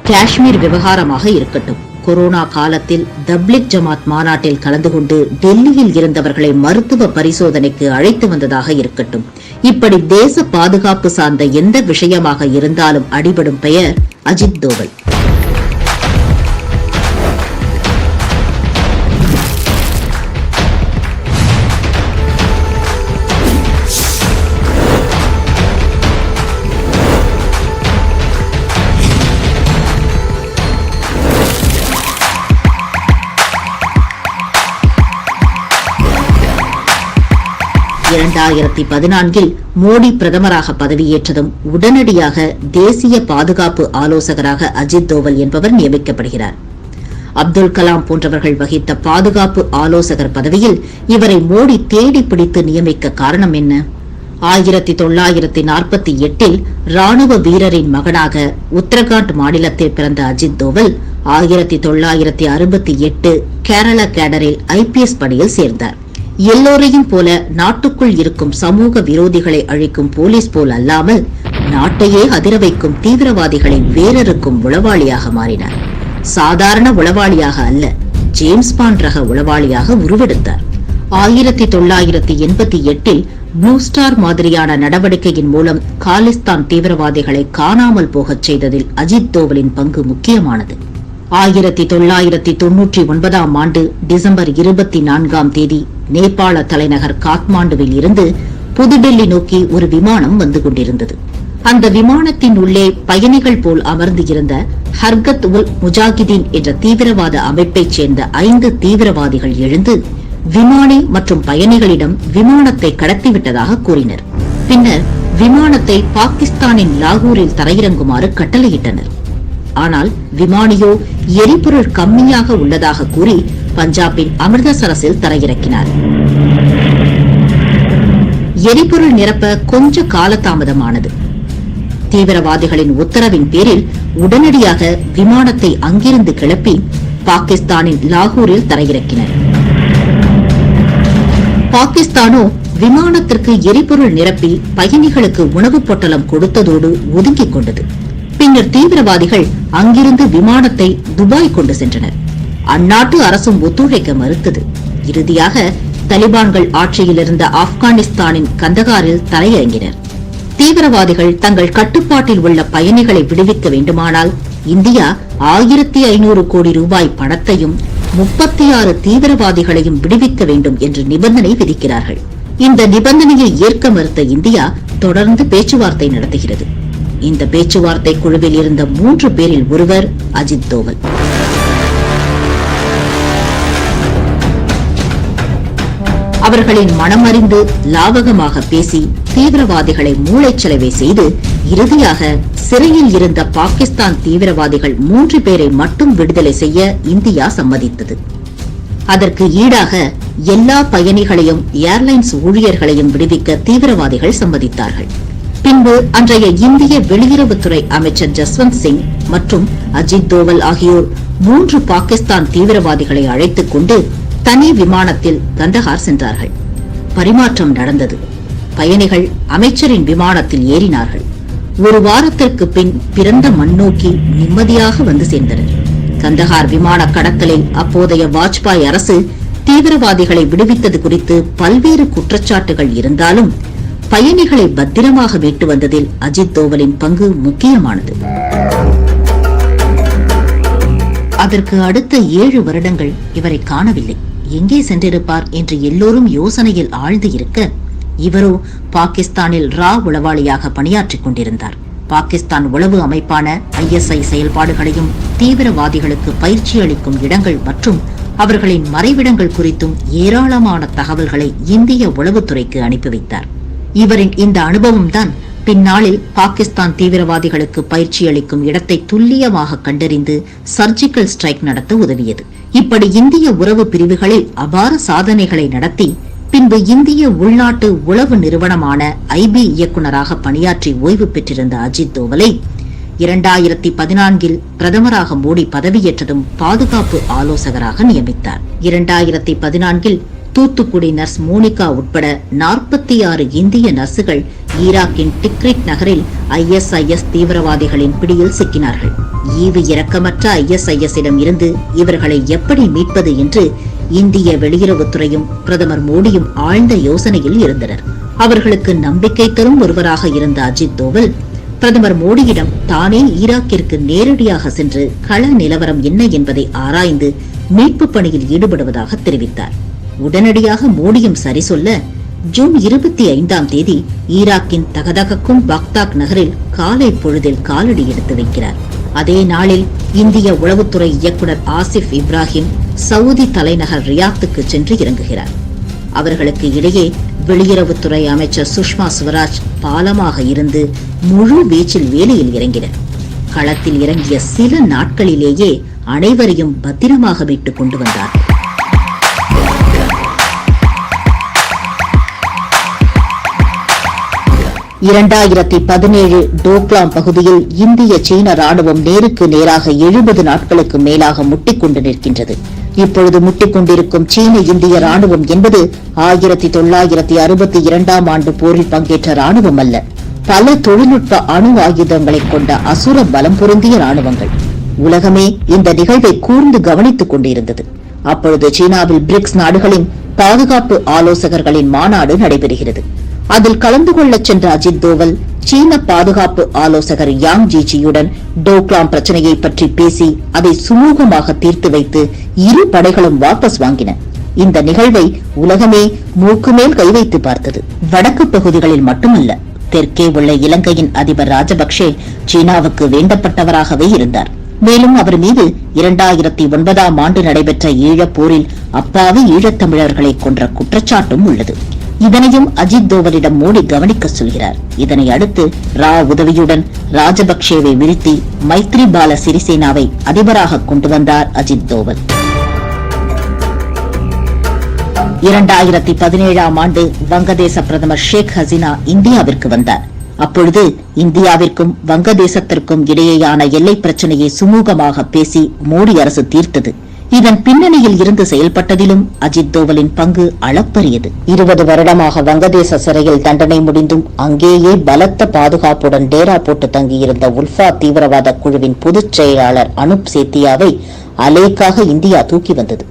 காஷ்மீர் விவகாரமாக இருக்கட்டும், கொரோனா காலத்தில் தப்லிக் ஜமாத் மாநாட்டில் கலந்து கொண்டு டெல்லியில் இருந்தவர்களை மருத்துவ பரிசோதனைக்கு அழைத்து வந்ததாக இருக்கட்டும், இப்படி தேச பாதுகாப்பு சார்ந்த எந்த விஷயமாக இருந்தாலும் அடிபடும் பெயர் அஜித் தோவல். மோடி பிரதமராக பதவியேற்றதும் உடனடியாக தேசிய பாதுகாப்பு ஆலோசகராக அஜித் தோவல் என்பவர் நியமிக்கப்படுகிறார். அப்துல் கலாம் போன்றவர்கள் வகித்த பாதுகாப்பு ஆலோசகர் பதவியில் இவரை மோடி தேடி பிடித்து நியமிக்க காரணம் என்ன? 1948 ராணுவ வீரரின் மகனாக உத்தரகாண்ட் மாநிலத்தில் பிறந்த அஜித் தோவல் 1968 கேரள கேடரில் IPS பணியில் சேர்ந்தார். எல்லோரையும் போல நாட்டுக்குள் இருக்கும் சமூக விரோதிகளை அழிக்கும் போலீஸ் போல் அல்லாமல் நாட்டையே அதிர வைக்கும் தீவிரவாதிகளின் வேரருக்கும் உளவாளியாக மாறினார். சாதாரண உளவாளியாக அல்ல, ஜேம்ஸ் பாண்ட் ரக உளவாளியாக உருவெடுத்தார். 1988 ப்ளூ ஸ்டார் மாதிரியான நடவடிக்கையின் மூலம் காலிஸ்தான் தீவிரவாதிகளை காணாமல் போகச் செய்ததில் அஜித் தோவலின் பங்கு முக்கியமானது. 1999 டிசம்பர் 24 நேபாள தலைநகர் காத்மாண்டுவில் இருந்து புதுடெல்லி நோக்கி ஒரு விமானம் வந்து கொண்டிருந்தது. அந்த விமானத்தின் உள்ளே பயணிகள் போல் அமர்ந்து இருந்த ஹர்கத் உல் முஜாகிதீன் என்ற தீவிரவாத அமைப்பைச் சேர்ந்த 5 தீவிரவாதிகள் எழுந்து விமானி மற்றும் பயணிகளிடம் விமானத்தை கடத்திவிட்டதாக கூறினர். பின்னர் விமானத்தை பாகிஸ்தானின் லாகூரில் தரையிறங்குமாறு கட்டளையிட்டனர். ஆனால் விமானியோ எரிபொருள் கம்மியாக உள்ளதாக கூறி பஞ்சாபின் அமிர்தசரஸில் தரையிறக்கினார். எரிபொருள் நிரப்ப கொஞ்ச காலதாமதமானது. தீவிரவாதிகளின் உத்தரவின் பேரில் உடனடியாக விமானத்தை அங்கிருந்து கிளப்பி பாகிஸ்தானின் லாகூரில் தரையிறக்கினர். பாகிஸ்தானோ விமானத்திற்கு எரிபொருள் நிரப்பி பயணிகளுக்கு உணவுப் பொட்டலம் கொடுத்ததோடு ஒதுங்கிக் கொண்டது. பின்னர் தீவிரவாதிகள் அங்கிருந்து விமானத்தை துபாய் கொண்டு சென்றனர். அந்நாட்டு அரசும் ஒத்துழைக்க மறுத்தது. இறுதியாக தலிபான்கள் ஆட்சியில் இருந்த ஆப்கானிஸ்தானின் கந்தகாரில் தரையிறங்கினர். தீவிரவாதிகள் தங்கள் கட்டுப்பாட்டில் உள்ள பயணிகளை விடுவிக்க வேண்டுமானால் இந்தியா 1500 கோடி ரூபாய் பணத்தையும் 36 தீவிரவாதிகளையும் விடுவிக்க வேண்டும் என்று நிபந்தனை விதிக்கிறார்கள். இந்த நிபந்தனையை ஏற்க மறுத்த இந்தியா தொடர்ந்து பேச்சுவார்த்தை நடத்துகிறது. இந்த பேச்சுவார்த்தை குழுவில் இருந்த 3 பேரில் ஒருவர் அஜித் தோவல். அவர்களின் மனமறிந்து லாவகமாக பேசி தீவிரவாதிகளை மூளைச்சலவை செய்து இறுதியாக சிறையில் இருந்த பாகிஸ்தான் தீவிரவாதிகள் 3 பேரை மட்டும் விடுதலை செய்ய இந்தியா சம்மதித்தது. அதற்கு ஈடாக எல்லா பயணிகளையும் ஏர்லைன்ஸ் ஊழியர்களையும் விடுவிக்க தீவிரவாதிகள் சம்மதித்தார்கள். பின்பு அன்றைய இந்திய வெளியுறவுத்துறை அமைச்சர் ஜஸ்வந்த் சிங் மற்றும் அஜித் தோவல் ஆகியோர் 3 பாகிஸ்தான் தீவிரவாதிகளை அழைத்துக் கொண்டு தனி விமானத்தில் கந்தஹார் சென்றார்கள். பரிமாற்றம் நடந்தது. பயணிகள் அமைச்சரின் விமானத்தில் ஏறினார்கள். ஒரு வாரத்திற்கு பின் பிறந்த மண்ணோக்கி நிம்மதியாக வந்து சேர்ந்தனர். கந்தஹார் விமான கடத்தலில் அப்போதைய வாஜ்பாய் அரசு தீவிரவாதிகளை விடுவித்தது குறித்து பல்வேறு குற்றச்சாட்டுகள் இருந்தாலும் பயணிகளை பத்திரமாக மீட்டு வந்ததில் அஜித் தோவலின் பங்கு முக்கியமானது. அதற்கு அடுத்த 7 வருடங்கள் இவரை காணவில்லை. எங்கே சென்றிருப்பார் என்று எல்லோரும் யோசனையில் ஆழ்ந்து இருக்க, இவரோ பாகிஸ்தானில் ரா உளவாளியாக பணியாற்றிக் கொண்டிருந்தார். பாகிஸ்தான் உளவு அமைப்பான ISI செயல்பாடுகளையும் தீவிரவாதிகளுக்கு பயிற்சி அளிக்கும் இடங்கள் மற்றும் அவர்களின் மறைவிடங்கள் குறித்தும் ஏராளமான தகவல்களை இந்திய உளவுத்துறைக்கு அனுப்பி வைத்தார். இவரின் இந்த அனுபவம்தான் பின்னாளில் பாகிஸ்தான் தீவிரவாதிகளுக்கு பயிற்சி அளிக்கும் இடத்தை துல்லியமாக கண்டறிந்து சர்ஜிக்கல் ஸ்ட்ரைக் நடத்த உதவியது. இப்படி இந்திய உறவு பிரிவுகளில் அபார சாதனைகளை நடத்தி பின்பு இந்திய உள்நாட்டு உளவு நிறுவனமான IB இயக்குநராக பணியாற்றி ஓய்வு பெற்றிருந்த அஜித் தோவலை 2014 பிரதமராக மோடி பதவியேற்றதும் பாதுகாப்பு ஆலோசகராக நியமித்தார். 2014 தூத்துக்குடி நர்ஸ் மோனிகா உட்பட 46 இந்திய நர்சுகள் ஈராக்கின் டிக்ரிட் நகரில் ISIS தீவிரவாதிகளின் பிடியில் சிக்கினார்கள். ஈவு இரக்கமற்ற ISIS-இடம் இருந்து இவர்களை எப்படி மீட்பது என்று இந்திய வெளியுறவுத்துறையும் பிரதமர் மோடியும் ஆழ்ந்த யோசனையில் இருந்தனர். அவர்களுக்கு நம்பிக்கை தரும் ஒருவராக இருந்த அஜித் தோவல் பிரதமர் மோடியிடம் தானே ஈராக்கிற்கு நேரடியாக சென்று கள நிலவரம் என்ன என்பதை ஆராய்ந்து மீட்பு பணியில் ஈடுபடுவதாக தெரிவித்தார். உடனடியாக மோடியும் சரி சொல்ல ஜூன் 25ஆம் தேதி ஈராக்கின் தகதகக்கும் பாக்தாக் நகரில் காலை பொழுதில் காலடி எடுத்து வைக்கிறார். அதே நாளில் இந்திய உளவுத்துறை இயக்குனர் ஆசிப் இப்ராஹிம் சவுதி தலைநகர் ரியாத்துக்கு சென்று இறங்குகிறார். அவர்களுக்கு இடையே வெளியுறவுத்துறை அமைச்சர் சுஷ்மா ஸ்வராஜ் பாலமாக இருந்து முழு வீச்சில் வேலையில் இறங்கினர். களத்தில் இறங்கிய சில நாட்களிலேயே அனைவரையும் பத்திரமாக மீட்டுக் கொண்டு வந்தார். 2017 டோக்லாம் பகுதியில் இந்திய சீன ராணுவம் நேருக்கு நேராக 70 நாட்களுக்கு மேலாக முட்டிக்கொண்டு நிற்கின்றது. இப்பொழுது முட்டிக்கொண்டிருக்கும் சீன இந்திய ராணுவம் என்பது 1962ஆம் ஆண்டு போரில் பங்கேற்ற ராணுவம் அல்ல. பல தொழில்நுட்ப அணு ஆயுதங்களை கொண்ட அசுர பலம் பொருந்திய ராணுவங்கள். உலகமே இந்த நிகழ்வை கூர்ந்து கவனித்துக் கொண்டிருந்தது. அப்பொழுது சீனாவில் பிரிக்ஸ் நாடுகளின் பாதுகாப்பு ஆலோசகர்களின் மாநாடு நடைபெறுகிறது. அதில் கலந்து கொள்ளச் சென்ற அஜித் தோவல் சீன பாதுகாப்பு ஆலோசகர் யாங் ஜீச்சியுடன் டோக்லாம் பிரச்சனையை பற்றி பேசி அதை சுமூகமாக தீர்த்து வைத்து இரு படைகளும் வாபஸ் வாங்கின. இந்த நிகழ்வை உலகமே மூக்கு மேல் கை வைத்து பார்த்தது. வடக்கு பகுதிகளில் மட்டுமல்ல, தெற்கே உள்ள இலங்கையின் அதிபர் ராஜபக்சே சீனாவுக்கு வேண்டப்பட்டவராகவே இருந்தார். மேலும் அவர் மீது 2009ஆம் ஆண்டு நடைபெற்ற ஈழப்போரில் அப்பாவி ஈழத்தமிழர்களை கொன்ற குற்றச்சாட்டும் உள்ளது. இதனையும் அஜித் தோவலிடம் மோடி கவனிக்க சொல்கிறார். இதனை அடுத்து ரா உதவியுடன் ராஜபக்சேவை வீழ்த்தி மைத்ரிபால சிறிசேனாவை அதிபராக கொண்டு வந்தார் அஜித் தோவல். 2017ஆம் ஆண்டு வங்கதேச பிரதமர் ஷேக் ஹசீனா இந்தியாவிற்கு வந்தார். அப்பொழுது இந்தியாவிற்கும் வங்கதேசத்திற்கும் இடையேயான எல்லை பிரச்சனையை சுமூகமாக பேசி மோடி அரசு தீர்த்தது. இதன் பின்னணியில் இருந்து செயல்பட்டதிலும் அஜித் தோவலின் பங்கு அளப்பரியது. 20 வருடமாக வங்கதேச சிறையில் தண்டனை முடிந்தும் அங்கேயே பலத்த பாதுகாப்புடன் டேரா போட்டு தங்கியிருந்த உல்ஃபா தீவிரவாத குழுவின் பொதுச் செயலாளர் அனுப் சேத்தியாவை அலேக்காக இந்தியா தூக்கி வந்தது.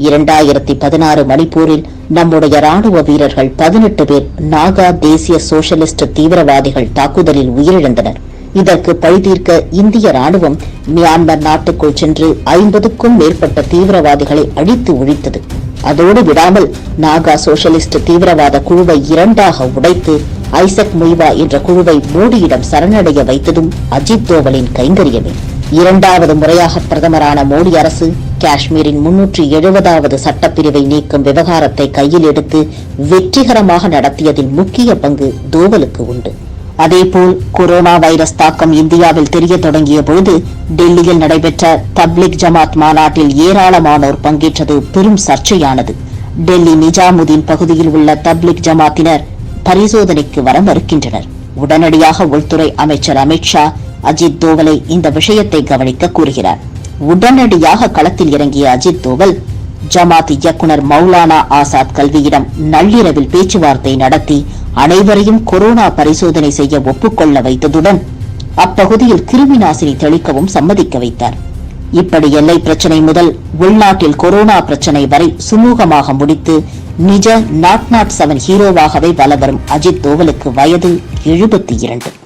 2016 மணிப்பூரில் நம்முடைய ராணுவ வீரர்கள் 18 பேர் நாகா தேசிய சோஷலிஸ்ட் தீவிரவாதிகள் தாக்குதலில் உயிரிழந்தனர். இதற்கு பழிதீர்க்க இந்திய ராணுவம் மியான்மர் நாட்டுக்குள் சென்று 50க்கும் மேற்பட்ட தீவிரவாதிகளை அழித்து ஒழித்தது. அதோடு விடாமல் நாகா சோஷலிஸ்ட் தீவிரவாத குழுவை 2ஆக உடைத்து ஐசக் முய்வா என்ற குழுவை மோடியிடம் சரணடைய வைத்ததும் அஜித் தோவலின் கைங்கரியமே. 2வது முறையாக பிரதமரான மோடி அரசு காஷ்மீரின் 370வது சட்டப்பிரிவை நீக்கும் விவகாரத்தை கையில் எடுத்து வெற்றிகரமாக நடத்தியதில் முக்கிய பங்கு தோவலுக்கு உண்டு. அதேபோல் கொரோனா வைரஸ் தாக்கம் இந்தியாவில் தெரிய தொடங்கிய பொழுது டெல்லியில் நடைபெற்ற தப்லிக் ஜமாத் மாநாட்டில் ஏராளமானோர் பங்கேற்றது பெரும் சர்ச்சையானது. டெல்லி நிஜாமுதீன் பகுதியில் உள்ள தப்லிக் ஜமாத்தினர் பரிசோதனைக்கு வர மறுக்கின்றனர். உடனடியாக உள்துறை அமைச்சர் அமித்ஷா அஜித் தோவலை இந்த விஷயத்தை கவனிக்க கூறுகிறார். உடனடியாக களத்தில் இறங்கிய அஜித் தோவல் ஜமாத் இயக்குனர் மௌலானா ஆசாத் கல்வியிடம் நள்ளிரவில் பேச்சுவார்த்தை நடத்தி அனைவரையும் கொரோனா பரிசோதனை செய்ய ஒப்புக்கொள்ள வைத்ததுடன் அப்பகுதியில் கிருமி நாசினி தெளிக்கவும் சம்மதிக்க வைத்தார். இப்படி எல்லை பிரச்சனை முதல் உள்நாட்டில் கொரோனா பிரச்சனை வரை சுமூகமாக முடித்து நிஜ 007 ஹீரோவாகவே வலம் வரும் அஜித் தோவலுக்கு வயது 72.